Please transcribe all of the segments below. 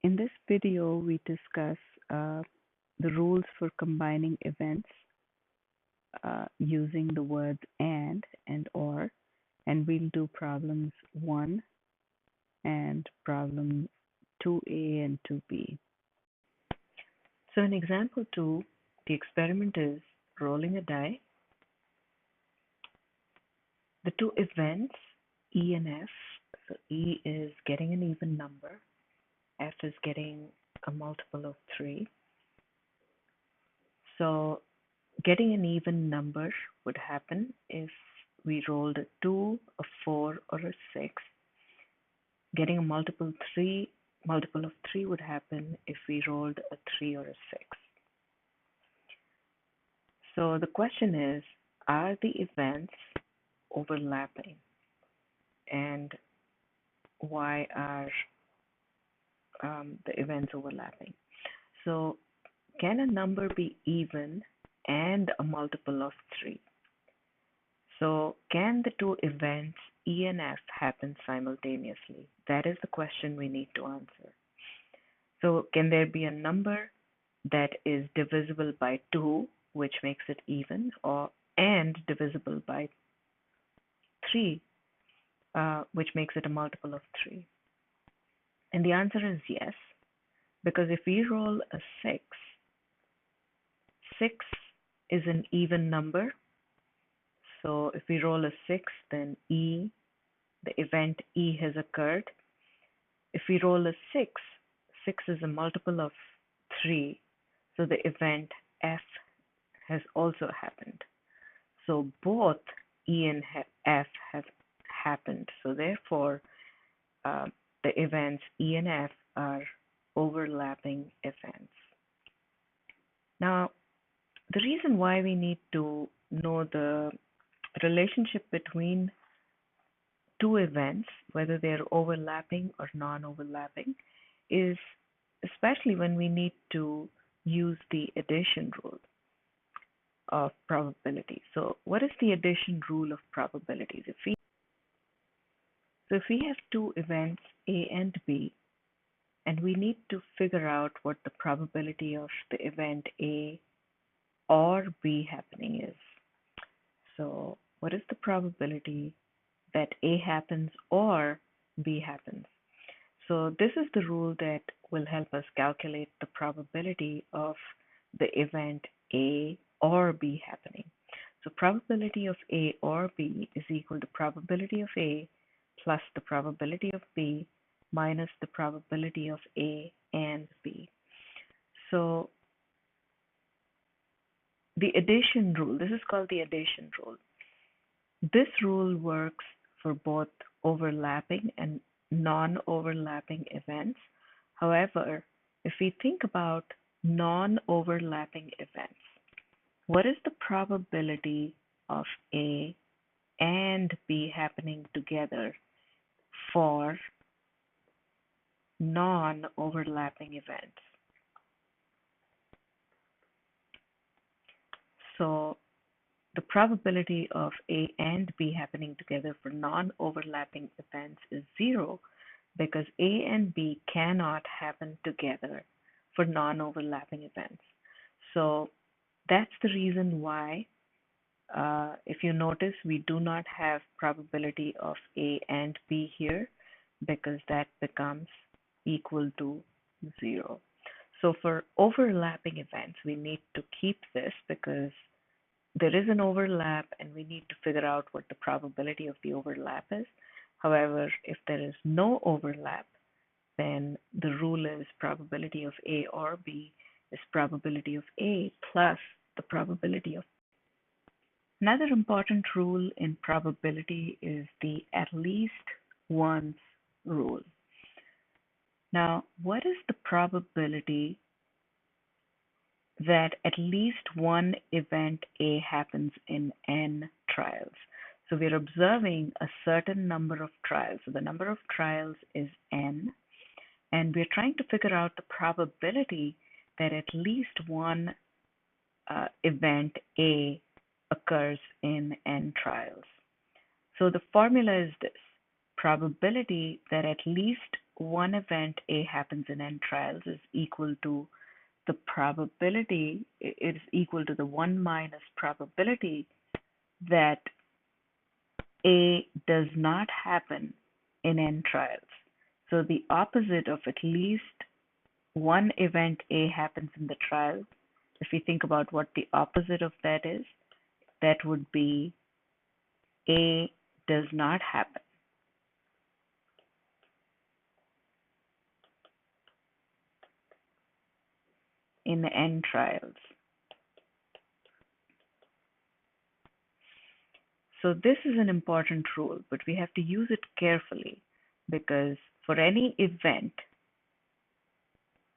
In this video, we discuss the rules for combining events using the words and or, and we'll do problems 1 and problem 2a and 2b. So in example 2, the experiment is rolling a die. The two events, E and F, so E is getting an even number, F is getting a multiple of 3. So getting an even number would happen if we rolled a 2, a 4, or a 6. Getting a multiple of 3 would happen if we rolled a 3 or a 6. So the question is, are the events overlapping? And why are the events overlapping? So can a number be even and a multiple of 3? So can the two events E and F happen simultaneously? That is the question we need to answer. So can there be a number that is divisible by 2, which makes it even, and divisible by 3, which makes it a multiple of 3? And the answer is yes, because if we roll a 6, 6 is an even number. So if we roll a 6, then the event E has occurred. If we roll a 6, 6 is a multiple of 3, so the event F has also happened. So both E and F have happened. So therefore, the events E and F are overlapping events. Now, the reason why we need to know the relationship between two events, whether they're overlapping or non-overlapping, is especially when we need to use the addition rule of probability. So what is the addition rule of probabilities? If we have two events A and B, and we need to figure out what the probability of the event A or B happening is. So what is the probability that A happens or B happens? So this is the rule that will help us calculate the probability of the event A or B happening. So probability of A or B is equal to probability of A plus the probability of B minus the probability of A and B. So the addition rule, this is called the addition rule. This rule works for both overlapping and non-overlapping events. However, if we think about non-overlapping events, what is the probability of A and B happening together for non-overlapping events? So the probability of A and B happening together for non-overlapping events is 0, because A and B cannot happen together for non-overlapping events. So that's the reason why, if you notice, we do not have probability of A and B here, because that becomes equal to 0. So for overlapping events, we need to keep this because there is an overlap and we need to figure out what the probability of the overlap is. However, if there is no overlap, then the rule is probability of A or B is probability of A plus the probability of. Another important rule in probability is the at least once rule. Now, what is the probability that at least one event A happens in n trials? So we're observing a certain number of trials. So the number of trials is n, and we're trying to figure out the probability that at least one event A occurs in n trials. So the formula is this: probability that at least one event A happens in n trials is equal to the probability, it is equal to the 1 minus probability that A does not happen in n trials. So the opposite of at least one event A happens in the trial, if we think about what the opposite of that is, that would be A does not happen in n trials. So this is an important rule, but we have to use it carefully because for any event,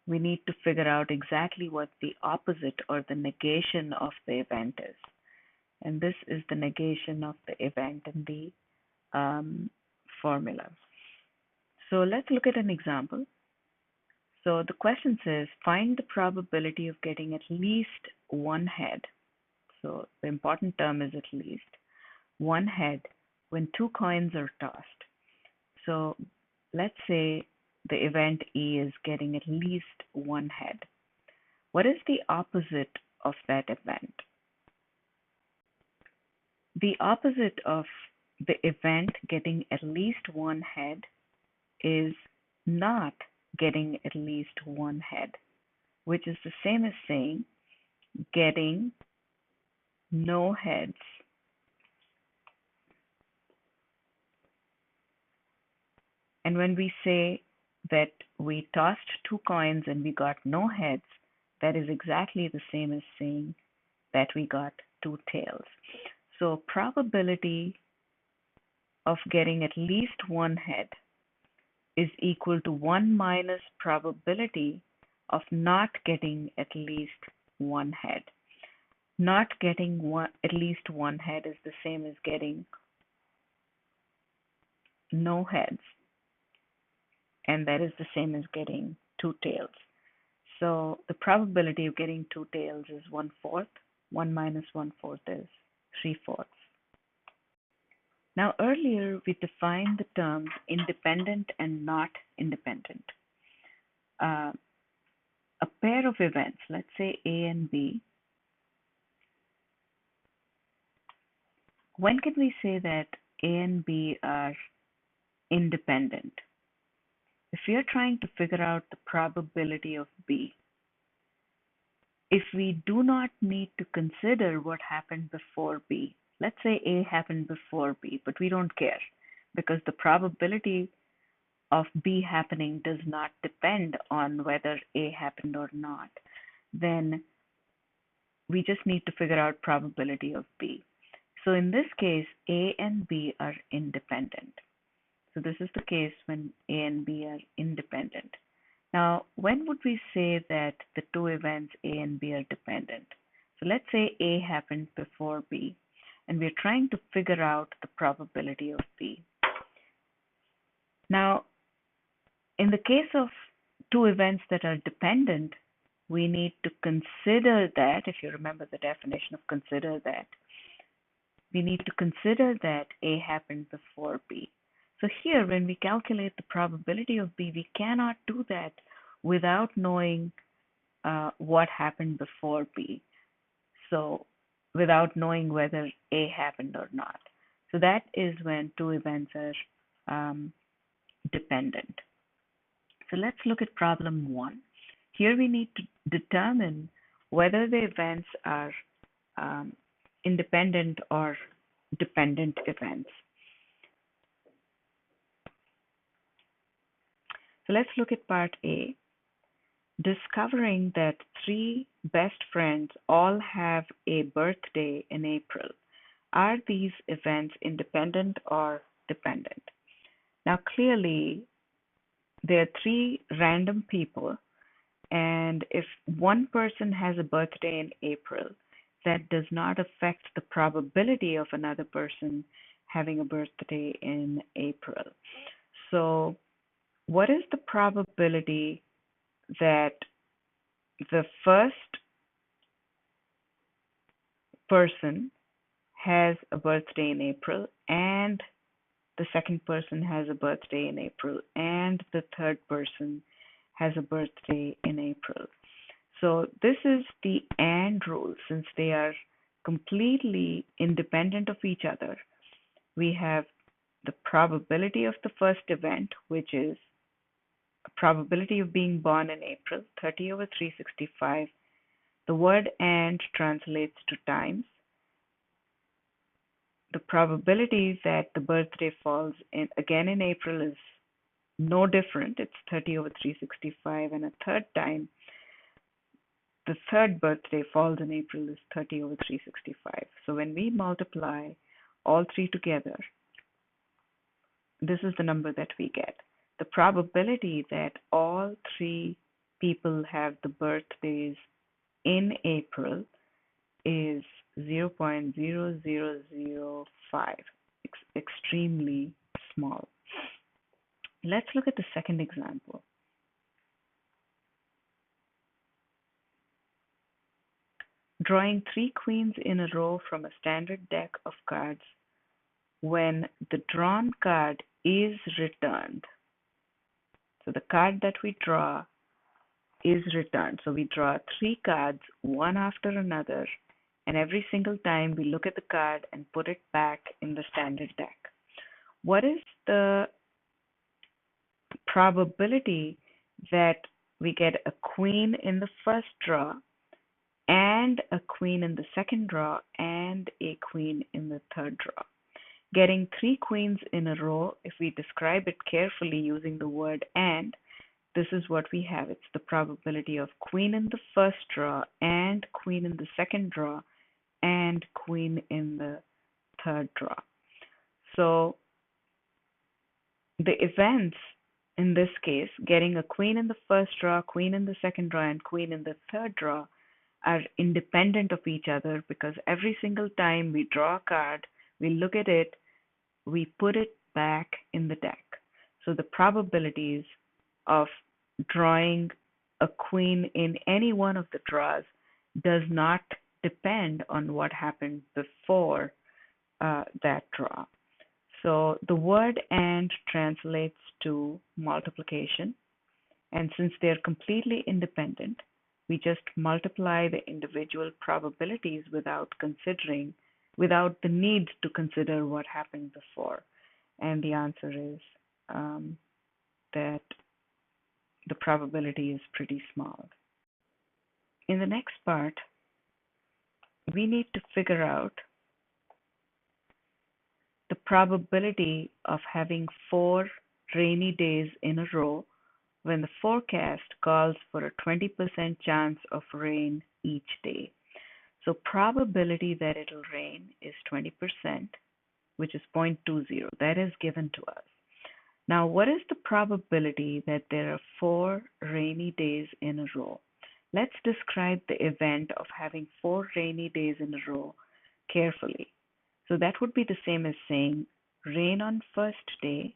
we need to figure out exactly what the opposite or the negation of the event is. And this is the negation of the event in the formula. So let's look at an example. So the question says, find the probability of getting at least one head. So the important term is at least one head when two coins are tossed. So let's say the event E is getting at least one head. What is the opposite of that event? The opposite of the event getting at least one head is not getting at least one head, which is the same as saying getting no heads. And when we say that we tossed two coins and we got no heads, that is exactly the same as saying that we got two tails. So probability of getting at least one head is equal to 1 minus probability of not getting at least one head. Not getting at least one head is the same as getting no heads, and that is the same as getting two tails. So the probability of getting two tails is 1/4. 1 minus 1/4 is 3/4. Now earlier we defined the terms independent and not independent. A pair of events, let's say A and B, when can we say that A and B are independent? If we are trying to figure out the probability of B, if we do not need to consider what happened before B, let's say A happened before B, but we don't care because the probability of B happening does not depend on whether A happened or not, then we just need to figure out probability of B. So in this case, A and B are independent. So this is the case when A and B are independent. Now, when would we say that the two events A and B are dependent? So let's say A happened before B, and we're trying to figure out the probability of B. Now, in the case of two events that are dependent, we need to consider that, if you remember the definition of consider that, we need to consider that A happened before B. So here, when we calculate the probability of B, we cannot do that without knowing what happened before B. So without knowing whether A happened or not. So that is when two events are dependent. So let's look at problem 1. Here we need to determine whether the events are independent or dependent events. So let's look at part A. Discovering that 3 best friends all have a birthday in April. Are these events independent or dependent? Now clearly there are 3 random people, and if one person has a birthday in April, that does not affect the probability of another person having a birthday in April. So what is the probability that the first person has a birthday in April and the second person has a birthday in April, and the third person has a birthday in April. So this is the AND rule. Since they are completely independent of each other, we have the probability of the first event, which is a probability of being born in April, 30 over 365. The word AND translates to times. The probability that the birthday falls again in April is no different. It's 30 over 365, and a third time, the third birthday falls in April is 30 over 365. So when we multiply all three together, this is the number that we get. The probability that all three people have the birthdays in April is 0.0005, extremely small. Let's look at the second example. Drawing 3 queens in a row from a standard deck of cards. When the drawn card is returned, so the card that we draw is returned. So we draw 3 cards, one after another, and every single time we look at the card and put it back in the standard deck. What is the probability that we get a queen in the first draw and a queen in the second draw and a queen in the third draw? Getting 3 queens in a row, if we describe it carefully using the word AND, this is what we have. It's the probability of queen in the first draw and queen in the second draw and queen in the third draw. So the events in this case, getting a queen in the first draw, queen in the second draw, and queen in the third draw, are independent of each other, because every single time we draw a card, we look at it, we put it back in the deck. So the probabilities of drawing a queen in any one of the draws does not depend on what happened before that draw. So the word AND translates to multiplication, and since they're completely independent, we just multiply the individual probabilities without the need to consider what happened before. And the answer is that the probability is pretty small. In the next part, we need to figure out the probability of having 4 rainy days in a row when the forecast calls for a 20% chance of rain each day. So probability that it'll rain is 20%, which is 0.20. That is given to us. Now, what is the probability that there are 4 rainy days in a row? Let's describe the event of having 4 rainy days in a row carefully. So that would be the same as saying rain on first day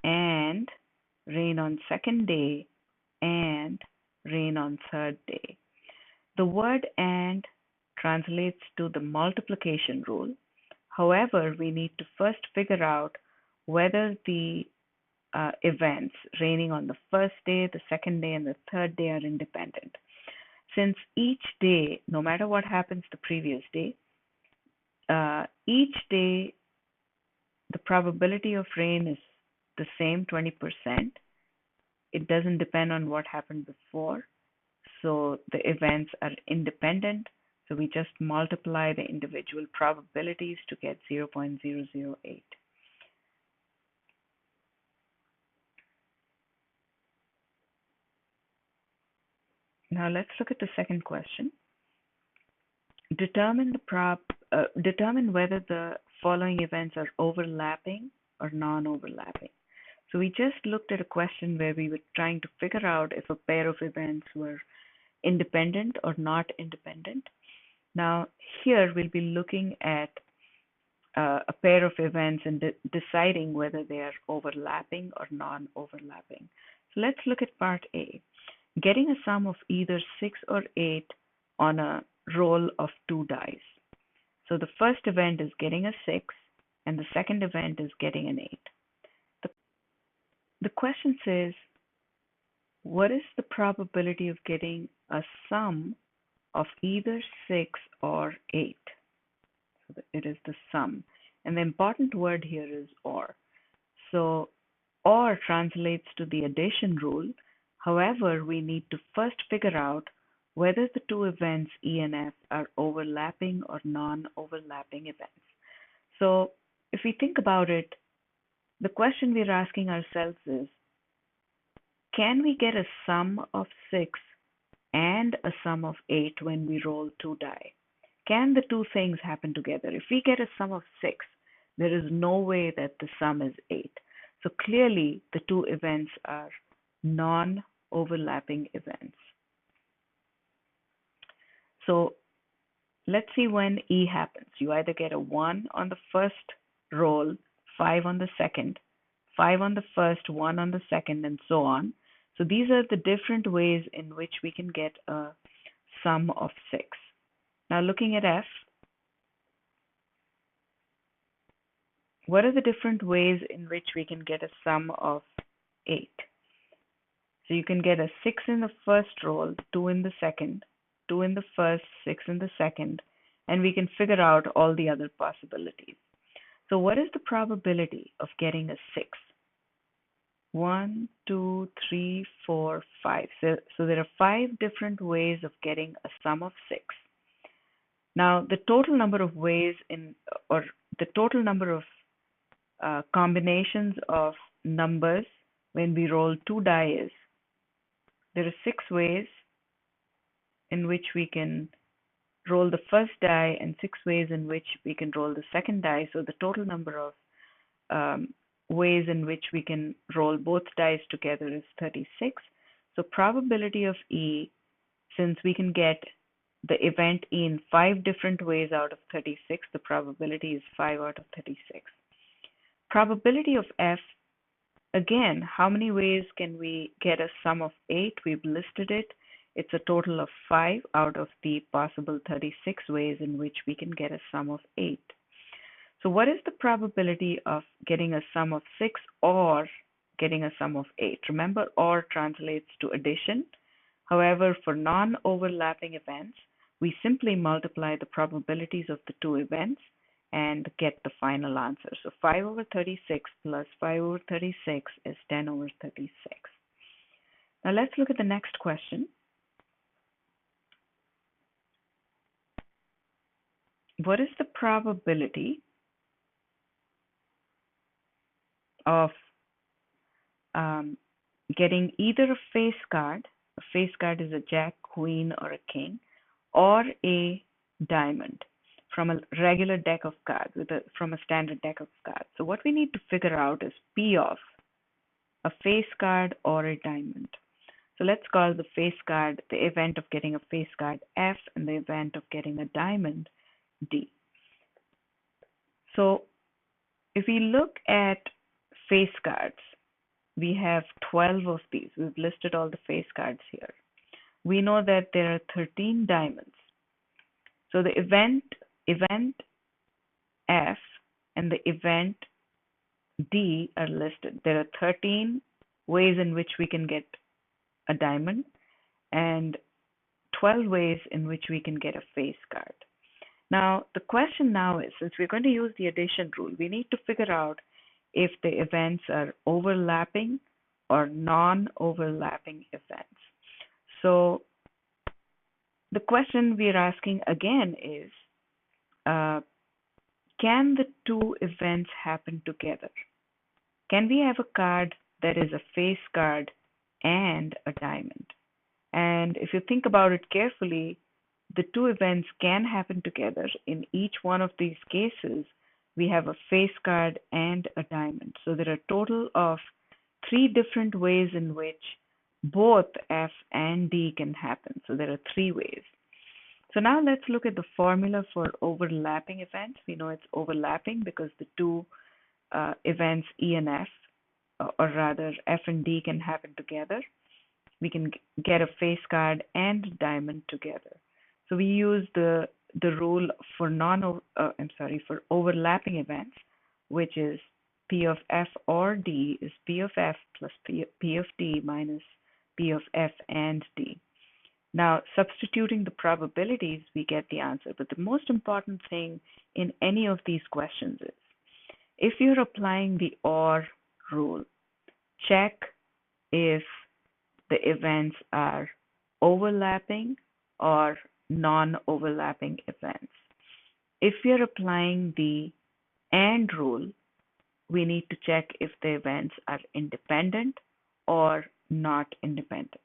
and rain on second day and rain on third day. The word AND translates to the multiplication rule. However, we need to first figure out whether the events raining on the first day, the second day, and the third day are independent. Since each day, no matter what happens the previous day, each day the probability of rain is the same, 20%. It doesn't depend on what happened before. So the events are independent. So we just multiply the individual probabilities to get 0.008. Now let's look at the second question. Determine whether the following events are overlapping or non-overlapping. So we just looked at a question where we were trying to figure out if a pair of events were independent or not independent. Now here we'll be looking at a pair of events and deciding whether they are overlapping or non-overlapping. So let's look at part A. Getting a sum of either 6 or 8 on a roll of 2 dice. So the first event is getting a 6, and the second event is getting an 8. The, the question says, what is the probability of getting a sum of either 6 or 8? So it is the sum. And the important word here is or. So or translates to the addition rule. However, we need to first figure out whether the two events E and F are overlapping or non-overlapping events. So if we think about it, the question we're asking ourselves is, can we get a sum of 6 and a sum of 8 when we roll 2 die? Can the two things happen together? If we get a sum of 6, there is no way that the sum is 8. So clearly, the two events are non-overlapping events. So let's see when E happens. You either get a 1 on the first roll, 5 on the second, 5 on the first, 1 on the second, and so on. So these are the different ways in which we can get a sum of 6. Now looking at F, what are the different ways in which we can get a sum of 8? So you can get a 6 in the first roll, 2 in the second, 2 in the first, 6 in the second, and we can figure out all the other possibilities. So what is the probability of getting a 6? 1, 2, 3, 4, 5. So there are 5 different ways of getting a sum of 6. Now the total number of ways or the total number of combinations of numbers when we roll 2 die is, there are 6 ways in which we can roll the first die and 6 ways in which we can roll the second die. So the total number of ways in which we can roll both dice together is 36. So probability of E, since we can get the event E in 5 different ways out of 36, the probability is 5 out of 36. Probability of F, again, how many ways can we get a sum of 8? We've listed it. It's a total of 5 out of the possible 36 ways in which we can get a sum of 8. So what is the probability of getting a sum of 6 or getting a sum of 8? Remember, or translates to addition. However, for non-overlapping events, we simply multiply the probabilities of the two events and get the final answer. So 5 over 36 plus 5 over 36 is 10 over 36. Now let's look at the next question. What is the probability of getting either a face card is a jack, queen, or a king, or a diamond from a regular deck of cards, from a standard deck of cards? So what we need to figure out is P of a face card or a diamond. So let's call the face card, the event of getting a face card, F, and the event of getting a diamond, D. So if we look at face cards, we have 12 of these. We've listed all the face cards here. We know that there are 13 diamonds. So the event F and the event D are listed. There are 13 ways in which we can get a diamond and 12 ways in which we can get a face card. Now, the question now is, since we're going to use the addition rule, we need to figure out if the events are overlapping or non-overlapping events. So the question we're asking again is, can the two events happen together? Can we have a card that is a face card and a diamond? And if you think about it carefully, the two events can happen together. In each one of these cases, we have a face card and a diamond. So there are a total of 3 different ways in which both F and D can happen. So there are 3 ways. So now let's look at the formula for overlapping events. We know it's overlapping because the two events E and F, or rather F and D, can happen together. We can get a face card and diamond together. So we use the rule for for overlapping events. which is P of F or D is P of F plus P of D minus P of F and D. Now, substituting the probabilities, we get the answer. But the most important thing in any of these questions is if you're applying the OR rule, check if the events are overlapping or non-overlapping events. If you're applying the AND rule, we need to check if the events are independent or not independent.